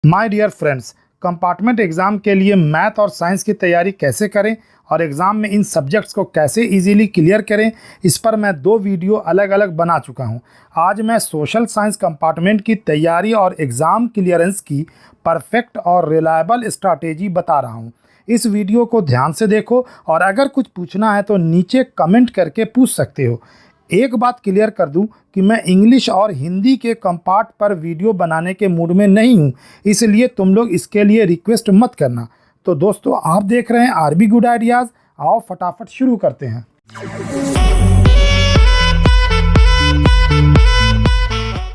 My dear friends, compartment exam के लिए math और साइंस की तैयारी कैसे करें और एग्ज़ाम में इन सब्जेक्ट्स को कैसे इजीली क्लियर करें, इस पर मैं 2 वीडियो अलग अलग बना चुका हूं। आज मैं सोशल साइंस कंपार्टमेंट की तैयारी और एग्ज़ाम क्लियरेंस की परफेक्ट और रिलायबल स्ट्रैटेजी बता रहा हूं। इस वीडियो को ध्यान से देखो और अगर कुछ पूछना है तो नीचे कमेंट करके पूछ सकते हो। एक बात क्लियर कर दूं कि मैं इंग्लिश और हिंदी के कंपार्ट पर वीडियो बनाने के मूड में नहीं हूं, इसलिए तुम लोग इसके लिए रिक्वेस्ट मत करना। तो दोस्तों, आप देख रहे हैं आरबी गुड आइडियाज़। आओ फटाफट शुरू करते हैं।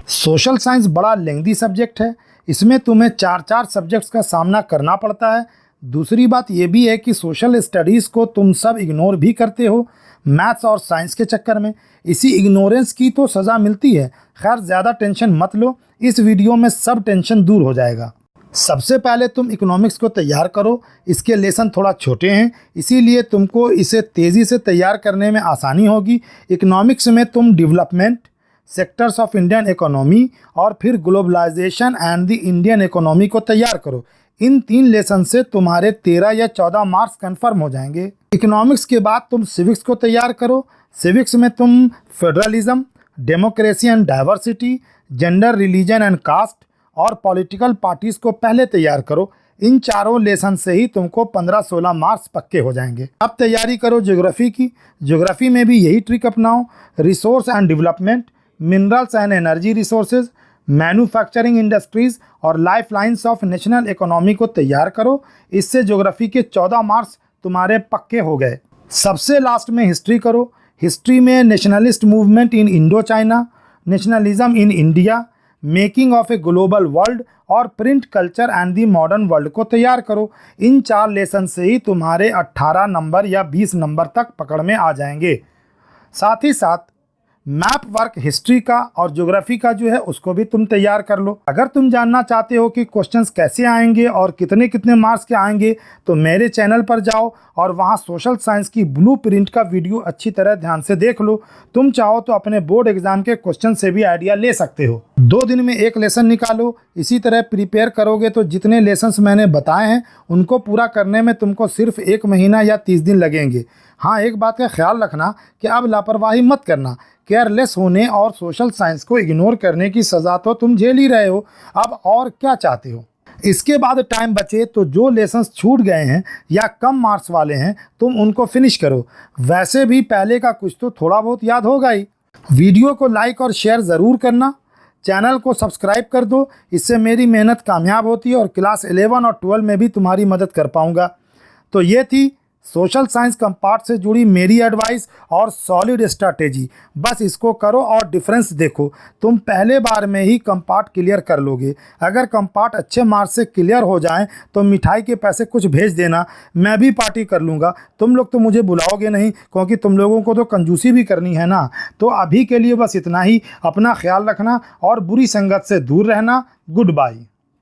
सोशल साइंस बड़ा लेंथी सब्जेक्ट है, इसमें तुम्हें 4 सब्जेक्ट्स का सामना करना पड़ता है। दूसरी बात यह भी है कि सोशल स्टडीज़ को तुम सब इग्नोर भी करते हो मैथ्स और साइंस के चक्कर में। इसी इग्नोरेंस की तो सज़ा मिलती है। खैर, ज़्यादा टेंशन मत लो, इस वीडियो में सब टेंशन दूर हो जाएगा। सबसे पहले तुम इकोनॉमिक्स को तैयार करो। इसके लेसन थोड़ा छोटे हैं, इसीलिए तुमको इसे तेज़ी से तैयार करने में आसानी होगी। इकोनॉमिक्स में तुम development, sectors of Indian economy और फिर globalisation and the Indian economy को तैयार करो। इन 3 लेसन से तुम्हारे 13 या 14 मार्क्स कन्फर्म हो जाएंगे। इकोनॉमिक्स के बाद तुम सिविक्स को तैयार करो। सिविक्स में तुम federalism, democracy and diversity, gender, religion and caste और पॉलिटिकल पार्टीज़ को पहले तैयार करो। इन 4 लेसन से ही तुमको 15-16 मार्क्स पक्के हो जाएंगे। अब तैयारी करो ज्योग्राफी की। ज्योग्राफी में भी यही ट्रिक अपनाओ। Resource and development, minerals and energy resources, manufacturing industries और lifelines of national economy को तैयार करो। इससे ज्योग्राफी के 14 मार्क्स तुम्हारे पक्के हो गए। सबसे लास्ट में हिस्ट्री करो। हिस्ट्री में nationalist movement in Indo China, nationalism in India, making of a global world और print culture and the modern world को तैयार करो। इन 4 लेसन से ही तुम्हारे 18 नंबर या 20 नंबर तक पकड़ में आ जाएंगे। साथ ही साथ मैप वर्क हिस्ट्री का और ज्योग्राफी का जो है उसको भी तुम तैयार कर लो। अगर तुम जानना चाहते हो कि क्वेश्चंस कैसे आएंगे और कितने कितने मार्क्स के आएंगे तो मेरे चैनल पर जाओ और वहाँ सोशल साइंस की ब्लूप्रिंट का वीडियो अच्छी तरह ध्यान से देख लो। तुम चाहो तो अपने बोर्ड एग्जाम के क्वेश्चन से भी आइडिया ले सकते हो। 2 दिन में 1 लेसन निकालो। इसी तरह प्रिपेयर करोगे तो जितने लेसन्स मैंने बताए हैं उनको पूरा करने में तुमको सिर्फ 1 महीना या 30 दिन लगेंगे। हाँ, एक बात का ख्याल रखना कि अब लापरवाही मत करना। केयरलेस होने और सोशल साइंस को इग्नोर करने की सज़ा तो तुम झेल ही रहे हो, अब और क्या चाहते हो। इसके बाद टाइम बचे तो जो लेसन्स छूट गए हैं या कम मार्क्स वाले हैं तुम उनको फिनिश करो। वैसे भी पहले का कुछ तो थोड़ा बहुत याद होगा ही। वीडियो को लाइक और शेयर ज़रूर करना। चैनल को सब्सक्राइब कर दो, इससे मेरी मेहनत कामयाब होती है और क्लास 11 और 12 में भी तुम्हारी मदद कर पाऊँगा। तो ये थी सोशल साइंस कंपार्ट से जुड़ी मेरी एडवाइस और सॉलिड स्ट्रैटेजी। बस इसको करो और डिफरेंस देखो, तुम पहले बार में ही कंपार्ट क्लियर कर लोगे। अगर कंपार्ट अच्छे मार्क्स से क्लियर हो जाएं तो मिठाई के पैसे कुछ भेज देना, मैं भी पार्टी कर लूँगा। तुम लोग तो मुझे बुलाओगे नहीं, क्योंकि तुम लोगों को तो कंजूसी भी करनी है ना। तो अभी के लिए बस इतना ही। अपना ख्याल रखना और बुरी संगत से दूर रहना। Good bye.